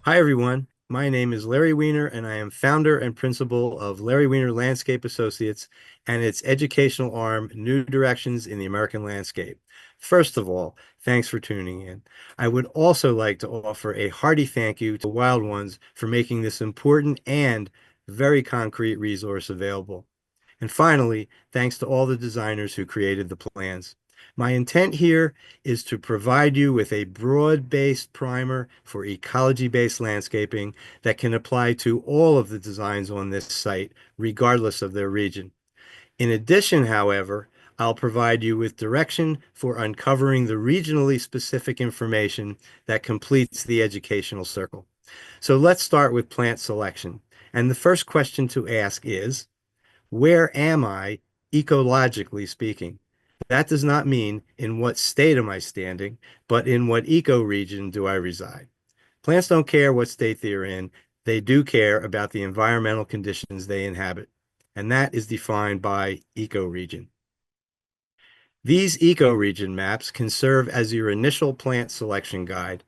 Hi, everyone. My name is Larry Weaner, and I am founder and principal of Larry Weaner Landscape Associates and its educational arm, New Directions in the American Landscape. First of all, thanks for tuning in. I would also like to offer a hearty thank you to Wild Ones for making this important and very concrete resource available. And finally, thanks to all the designers who created the plans. My intent here is to provide you with a broad-based primer for ecology-based landscaping that can apply to all of the designs on this site, regardless of their region. In addition, however, I'll provide you with direction for uncovering the regionally specific information that completes the educational circle. So let's start with plant selection. And the first question to ask is, where am I ecologically speaking? That does not mean in what state am I standing, but in what ecoregion do I reside? Plants don't care what state they're in. They do care about the environmental conditions they inhabit, and that is defined by ecoregion. These ecoregion maps can serve as your initial plant selection guide.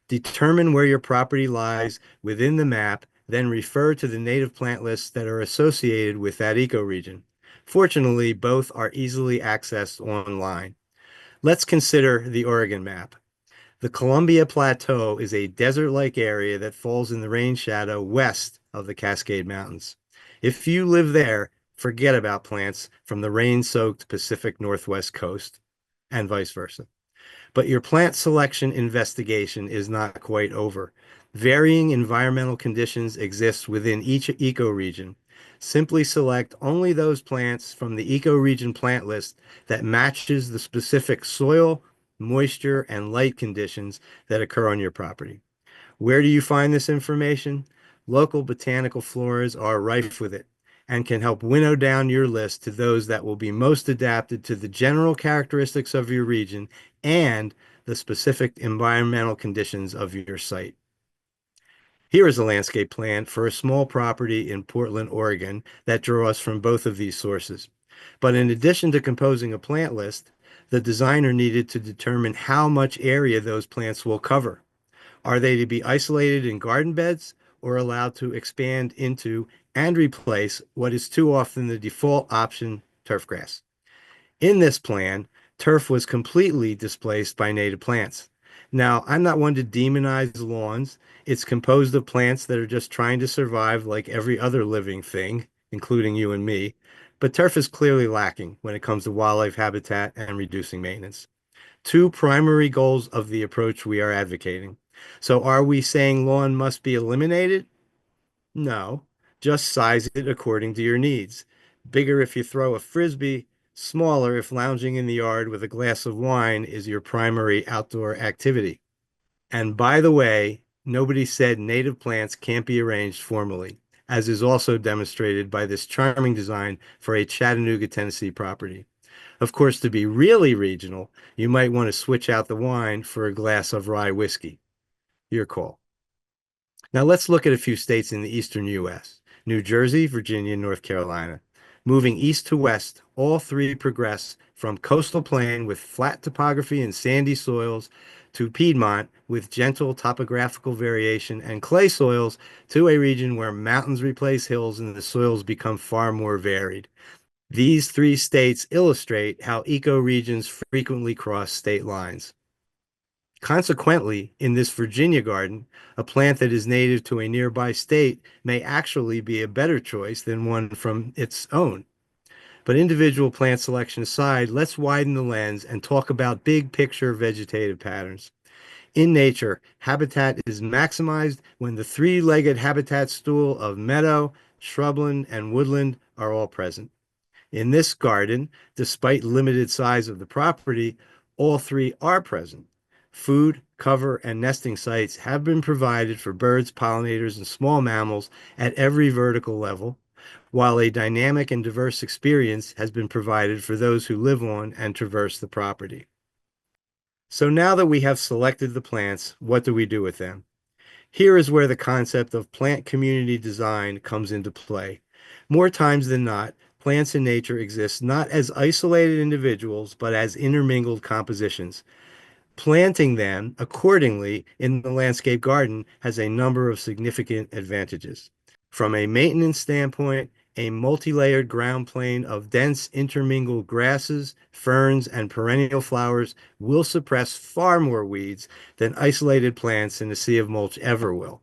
Determine where your property lies within the map, then refer to the native plant lists that are associated with that ecoregion. Fortunately, both are easily accessed online. Let's consider the Oregon map. The Columbia Plateau is a desert-like area that falls in the rain shadow west of the Cascade Mountains. If you live there, forget about plants from the rain-soaked Pacific Northwest coast, and vice versa. But your plant selection investigation is not quite over. Varying environmental conditions exist within each ecoregion. Simply select only those plants from the ecoregion plant list that matches the specific soil, moisture, and light conditions that occur on your property. Where do you find this information? Local botanical floras are rife with it and can help winnow down your list to those that will be most adapted to the general characteristics of your region and the specific environmental conditions of your site. Here is a landscape plan for a small property in Portland, Oregon that draws from both of these sources. But in addition to composing a plant list, the designer needed to determine how much area those plants will cover. Are they to be isolated in garden beds or allowed to expand into and replace what is too often the default option, turf grass? In this plan, turf was completely displaced by native plants. Now, I'm not one to demonize lawns. It's composed of plants that are just trying to survive like every other living thing, including you and me. But turf is clearly lacking when it comes to wildlife habitat and reducing maintenance. Two primary goals of the approach we are advocating. So are we saying lawn must be eliminated? No, just size it according to your needs. Bigger if you throw a frisbee, smaller if lounging in the yard with a glass of wine is your primary outdoor activity. And by the way, nobody said native plants can't be arranged formally, as is also demonstrated by this charming design for a Chattanooga, Tennessee property. Of course, to be really regional, you might want to switch out the wine for a glass of rye whiskey. Your call. Now let's look at a few states in the eastern U.S. New Jersey, Virginia, North Carolina. Moving east to west, all three progress from coastal plain with flat topography and sandy soils to Piedmont with gentle topographical variation and clay soils to a region where mountains replace hills and the soils become far more varied. These three states illustrate how ecoregions frequently cross state lines. Consequently, in this Virginia garden, a plant that is native to a nearby state may actually be a better choice than one from its own. But individual plant selection aside, let's widen the lens and talk about big picture vegetative patterns. In nature, habitat is maximized when the three-legged habitat stool of meadow, shrubland, and woodland are all present. In this garden, despite limited size of the property, all three are present. Food, cover, and nesting sites have been provided for birds, pollinators, and small mammals at every vertical level, while a dynamic and diverse experience has been provided for those who live on and traverse the property. So now that we have selected the plants, what do we do with them? Here is where the concept of plant community design comes into play. More times than not, plants in nature exist not as isolated individuals, but as intermingled compositions. Planting them accordingly in the landscape garden has a number of significant advantages. From a maintenance standpoint, a multi-layered ground plane of dense intermingled grasses, ferns, and perennial flowers will suppress far more weeds than isolated plants in a sea of mulch ever will.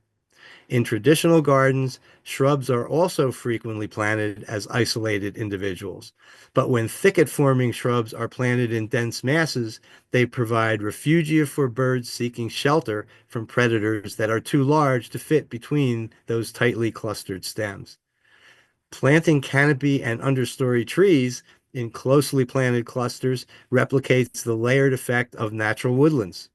In traditional gardens, shrubs are also frequently planted as isolated individuals. But when thicket-forming shrubs are planted in dense masses, they provide refugia for birds seeking shelter from predators that are too large to fit between those tightly clustered stems. Planting canopy and understory trees in closely planted clusters replicates the layered effect of natural woodlands.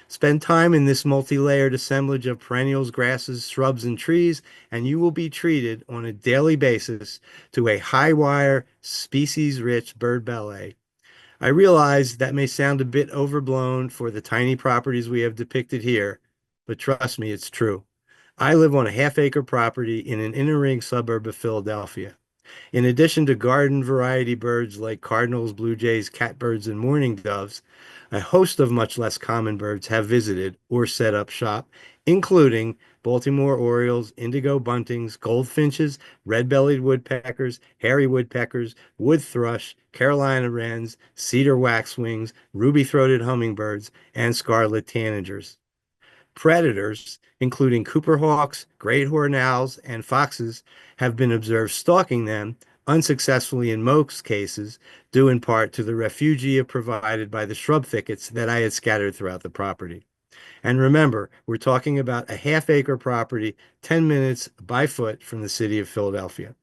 Spend time in this multi-layered assemblage of perennials, grasses, shrubs, and trees, and you will be treated on a daily basis to a high-wire, species-rich bird ballet. I realize that may sound a bit overblown for the tiny properties we have depicted here, but trust me, it's true. I live on a half-acre property in an inner-ring suburb of Philadelphia. In addition to garden variety birds like cardinals, blue jays, catbirds, and mourning doves, a host of much less common birds have visited or set up shop, including Baltimore orioles, indigo buntings, goldfinches, red-bellied woodpeckers, hairy woodpeckers, wood thrush, Carolina wrens, cedar waxwings, ruby-throated hummingbirds, and scarlet tanagers. Predators, including Cooper hawks, great horned owls, and foxes, have been observed stalking them, unsuccessfully in most cases, due in part to the refugia provided by the shrub thickets that I had scattered throughout the property. And remember, we're talking about a half-acre property, 10 minutes by foot from the city of Philadelphia.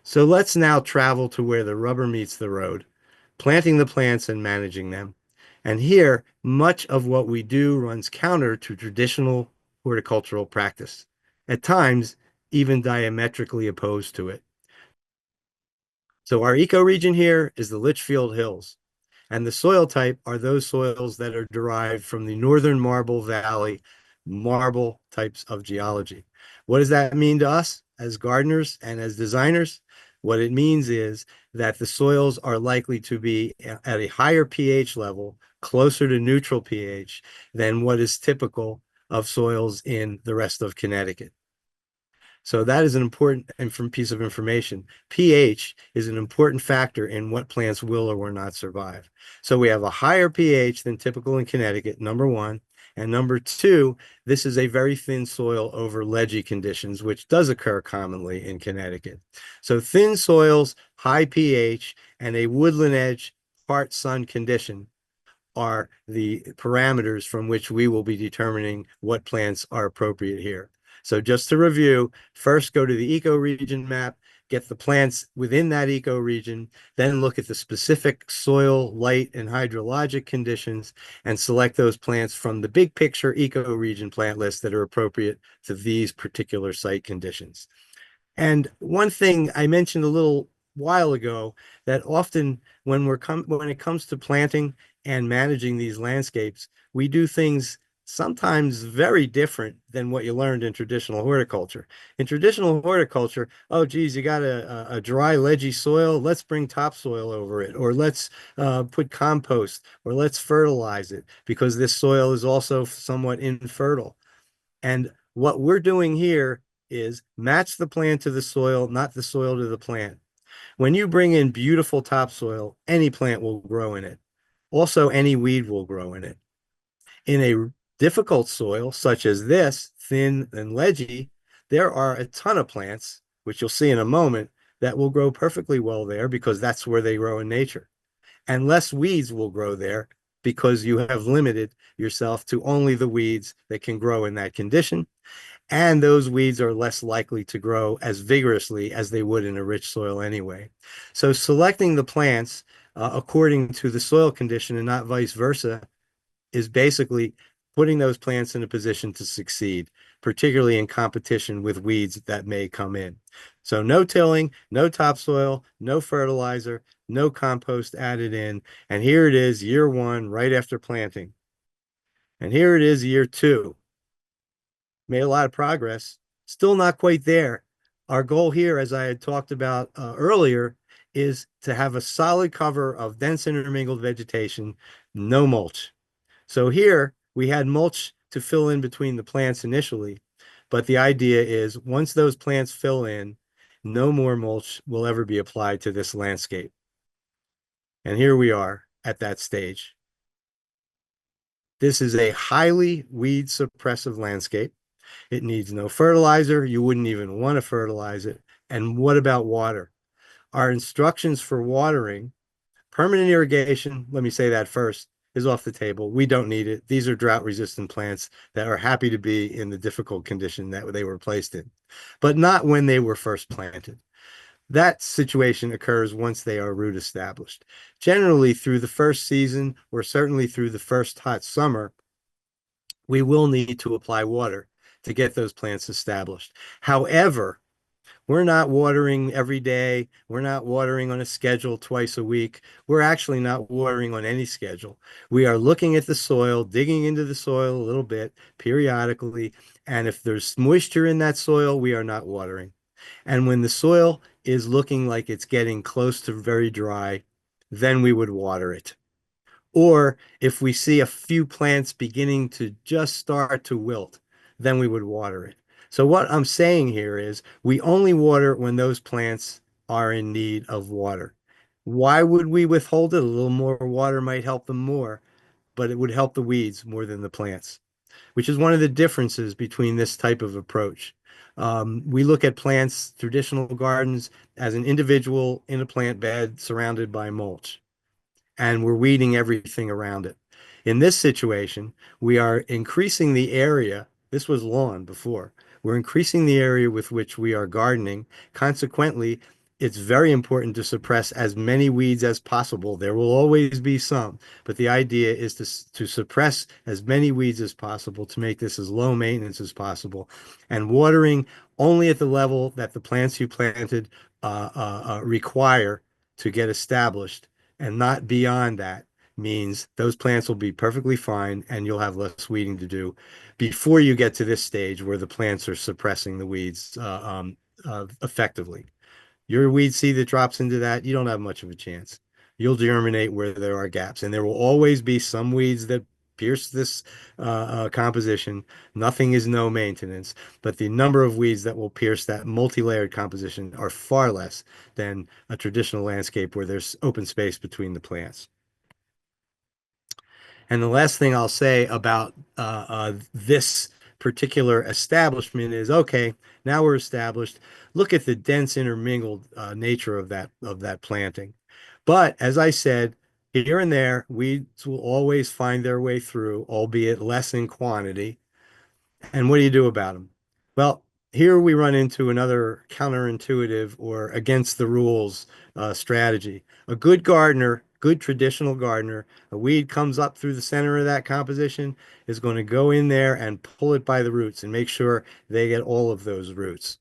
So let's now travel to where the rubber meets the road, planting the plants and managing them. And here, much of what we do runs counter to traditional horticultural practice, at times, even diametrically opposed to it. So, our ecoregion here is the Litchfield Hills. And the soil type are those soils that are derived from the northern Marble Valley marble types of geology. What does that mean to us as gardeners and as designers? What it means is that the soils are likely to be at a higher pH level, closer to neutral pH, than what is typical of soils in the rest of Connecticut. So that is an important piece of information. pH is an important factor in what plants will or will not survive. So we have a higher pH than typical in Connecticut, number one. And number two, this is a very thin soil over ledgy conditions, which does occur commonly in Connecticut. So thin soils, high pH, and a woodland edge, part sun condition are the parameters from which we will be determining what plants are appropriate here. So just to review, first go to the ecoregion map, get the plants within that ecoregion, then look at the specific soil, light, and hydrologic conditions, and select those plants from the big picture ecoregion plant list that are appropriate to these particular site conditions. And one thing I mentioned a little while ago that often when it comes to planting and managing these landscapes, we do things sometimes very different than what you learned in traditional horticulture. In traditional horticulture, oh geez, you got a dry, ledgy soil, let's bring topsoil over it, or let's put compost, or let's fertilize it because this soil is also somewhat infertile. And what we're doing here is match the plant to the soil, not the soil to the plant. When you bring in beautiful topsoil, any plant will grow in it. Also, any weed will grow in it. In a difficult soil, such as this, thin and ledgy, there are a ton of plants, which you'll see in a moment, that will grow perfectly well there because that's where they grow in nature. And less weeds will grow there because you have limited yourself to only the weeds that can grow in that condition. And those weeds are less likely to grow as vigorously as they would in a rich soil anyway. So selecting the plants according to the soil condition and not vice versa is basically putting those plants in a position to succeed, particularly in competition with weeds that may come in. So no tilling, no topsoil, no fertilizer, no compost added in. And here it is, year one, right after planting. And here it is, year two. Made a lot of progress. Still not quite there. Our goal here, as I had talked about earlier, is to have a solid cover of dense intermingled vegetation, no mulch. So here we had mulch to fill in between the plants initially, but the idea is once those plants fill in, no more mulch will ever be applied to this landscape. And here we are at that stage. This is a highly weed suppressive landscape. It needs no fertilizer. You wouldn't even want to fertilize it. And what about water? Our instructions for watering, permanent irrigation, let me say that first, is off the table. We don't need it. These are drought resistant plants that are happy to be in the difficult condition that they were placed in, but not when they were first planted. That situation occurs once they are root established. Generally, through the first season, or certainly through the first hot summer, we will need to apply water to get those plants established. However, we're not watering every day. We're not watering on a schedule twice a week. We're actually not watering on any schedule. We are looking at the soil, digging into the soil a little bit periodically. And if there's moisture in that soil, we are not watering. And when the soil is looking like it's getting close to very dry, then we would water it. Or if we see a few plants beginning to just start to wilt, then we would water it. So what I'm saying here is we only water when those plants are in need of water. Why would we withhold it? A little more water might help them more, but it would help the weeds more than the plants, which is one of the differences between this type of approach. We look at plants, traditional gardens, as an individual in a plant bed surrounded by mulch, and we're weeding everything around it. In this situation, we are increasing the area. This was lawn before. We're increasing the area with which we are gardening. Consequently, it's very important to suppress as many weeds as possible. There will always be some, but the idea is to suppress as many weeds as possible to make this as low maintenance as possible. And watering only at the level that the plants you planted require to get established, and not beyond that, means those plants will be perfectly fine and you'll have less weeding to do before you get to this stage where the plants are suppressing the weeds effectively. Your weed seed that drops into that, you don't have much of a chance. You'll germinate where there are gaps, and there will always be some weeds that pierce this composition. Nothing is no maintenance, but the number of weeds that will pierce that multi-layered composition are far less than a traditional landscape where there's open space between the plants. And the last thing I'll say about this particular establishment is, okay, now we're established. Look at the dense intermingled nature of that planting. But as I said, here and there, weeds will always find their way through, albeit less in quantity. And what do you do about them? Well, here we run into another counterintuitive or against the rules strategy. A good gardener, good traditional gardener, a weed comes up through the center of that composition, is going to go in there and pull it by the roots and make sure they get all of those roots.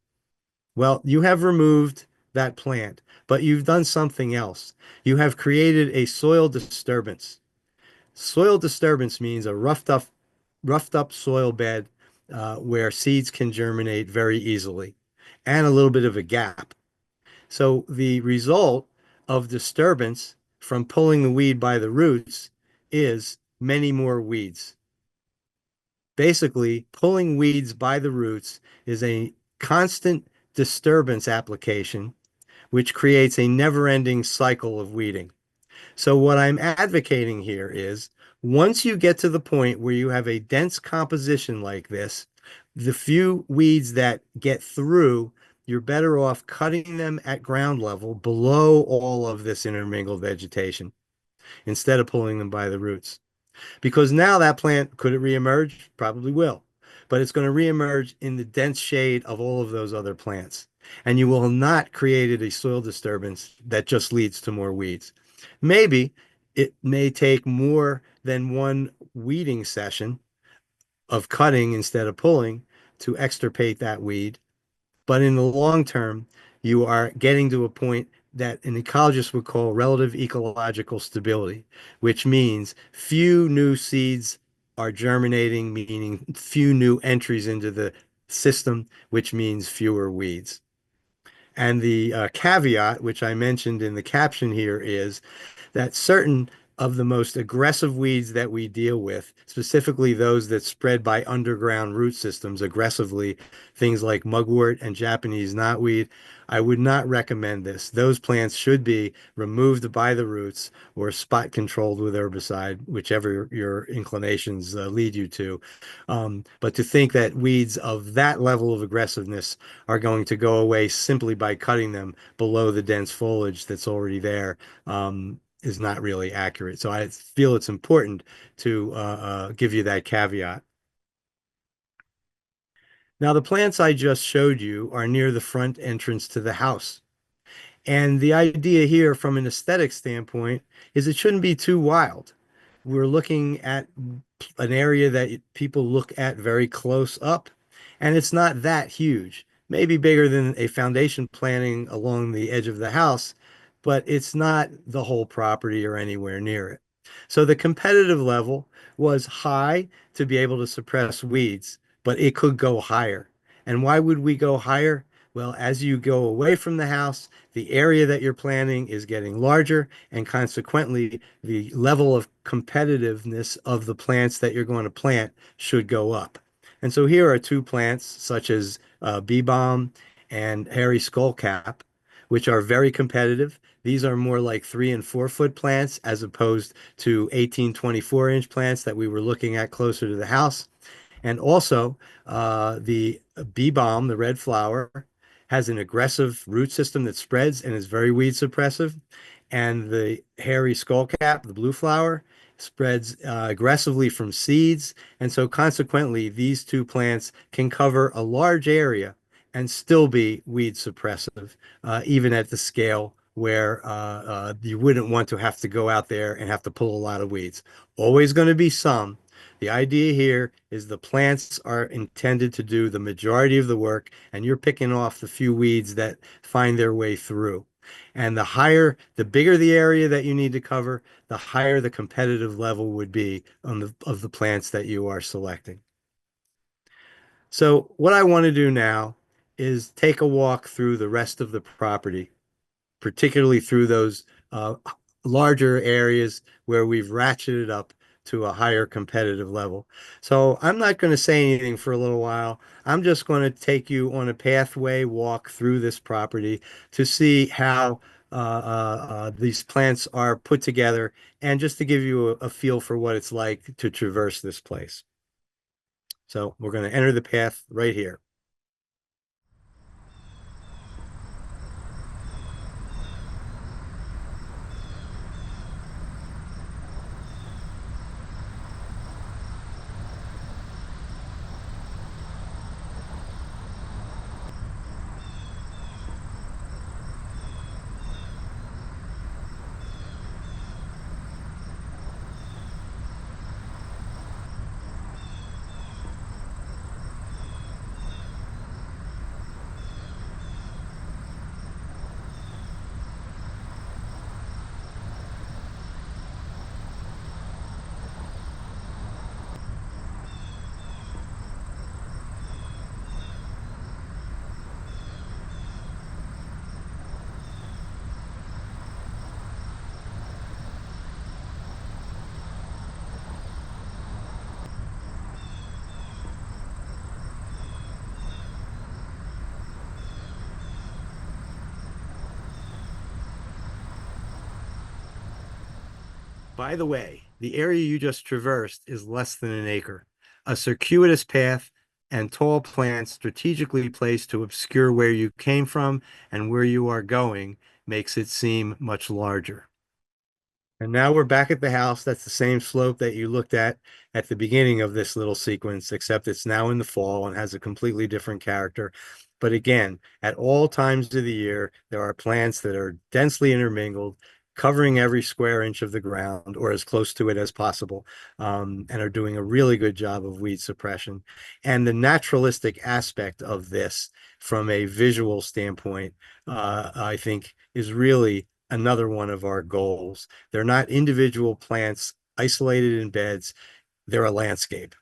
Well, you have removed that plant, but you've done something else. You have created a soil disturbance. Soil disturbance means a roughed up soil bed where seeds can germinate very easily and a little bit of a gap. So the result of disturbance from pulling the weed by the roots is many more weeds. Basically, pulling weeds by the roots is a constant disturbance application, which creates a never-ending cycle of weeding. So what I'm advocating here is once you get to the point where you have a dense composition like this, the few weeds that get through, you're better off cutting them at ground level below all of this intermingled vegetation instead of pulling them by the roots. Because now that plant, could it reemerge? Probably will. But it's going to reemerge in the dense shade of all of those other plants. And you will have not created a soil disturbance that just leads to more weeds. Maybe it may take more than one weeding session of cutting instead of pulling to extirpate that weed. But in the long term, you are getting to a point that an ecologist would call relative ecological stability, which means few new seeds are germinating, meaning few new entries into the system, which means fewer weeds. And the caveat, which I mentioned in the caption here, is that certain of the most aggressive weeds that we deal with, specifically those that spread by underground root systems aggressively, things like mugwort and Japanese knotweed, I would not recommend this. Those plants should be removed by the roots or spot controlled with herbicide, whichever your inclinations lead you to. But to think that weeds of that level of aggressiveness are going to go away simply by cutting them below the dense foliage that's already there is not really accurate. So I feel it's important to give you that caveat. Now, the plants I just showed you are near the front entrance to the house. And the idea here from an aesthetic standpoint is it shouldn't be too wild. We're looking at an area that people look at very close up, and it's not that huge. Maybe bigger than a foundation planting along the edge of the house, but it's not the whole property or anywhere near it. So the competitive level was high to be able to suppress weeds, but it could go higher. And why would we go higher? Well, as you go away from the house, the area that you're planting is getting larger, and consequently, the level of competitiveness of the plants that you're going to plant should go up. And so here are two plants, such as bee balm and hairy skullcap, which are very competitive. These are more like 3 and 4 foot plants as opposed to 18, 24-inch plants that we were looking at closer to the house. And also, the bee balm, the red flower, has an aggressive root system that spreads and is very weed suppressive. And the hairy skullcap, the blue flower, spreads aggressively from seeds. And so, consequently, these two plants can cover a large area and still be weed suppressive, even at the scale where you wouldn't want to have to go out there and have to pull a lot of weeds. Always going to be some. The idea here is the plants are intended to do the majority of the work, and you're picking off the few weeds that find their way through. And the bigger the area that you need to cover, the higher the competitive level would be of the plants that you are selecting. So what I want to do now is take a walk through the rest of the property, particularly through those larger areas where we've ratcheted up to a higher competitive level. So I'm not going to say anything for a little while. I'm just going to take you on a pathway walk through this property to see how these plants are put together and just to give you a feel for what it's like to traverse this place. So we're going to enter the path right here. By the way, the area you just traversed is less than an acre. A circuitous path and tall plants strategically placed to obscure where you came from and where you are going makes it seem much larger. And now we're back at the house. That's the same slope that you looked at the beginning of this little sequence, except it's now in the fall and has a completely different character. But again, at all times of the year, there are plants that are densely intermingled, covering every square inch of the ground or as close to it as possible, and are doing a really good job of weed suppression. And the naturalistic aspect of this, from a visual standpoint, I think is really another one of our goals. They're not individual plants isolated in beds, they're a landscape.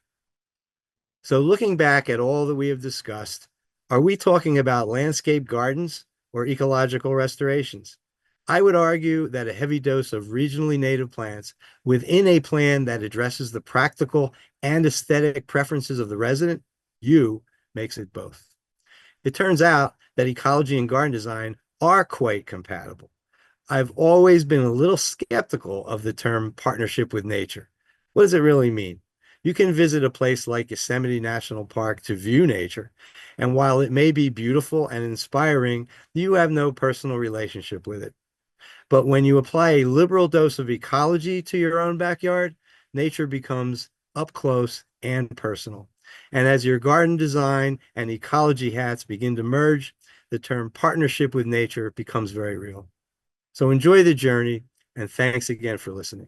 So, looking back at all that we have discussed, are we talking about landscape gardens or ecological restorations? I would argue that a heavy dose of regionally native plants within a plan that addresses the practical and aesthetic preferences of the resident, you, makes it both. It turns out that ecology and garden design are quite compatible. I've always been a little skeptical of the term partnership with nature. What does it really mean? You can visit a place like Yosemite National Park to view nature, and while it may be beautiful and inspiring, you have no personal relationship with it. But when you apply a liberal dose of ecology to your own backyard, nature becomes up close and personal. And as your garden design and ecology hats begin to merge, the term partnership with nature becomes very real. So enjoy the journey, and thanks again for listening.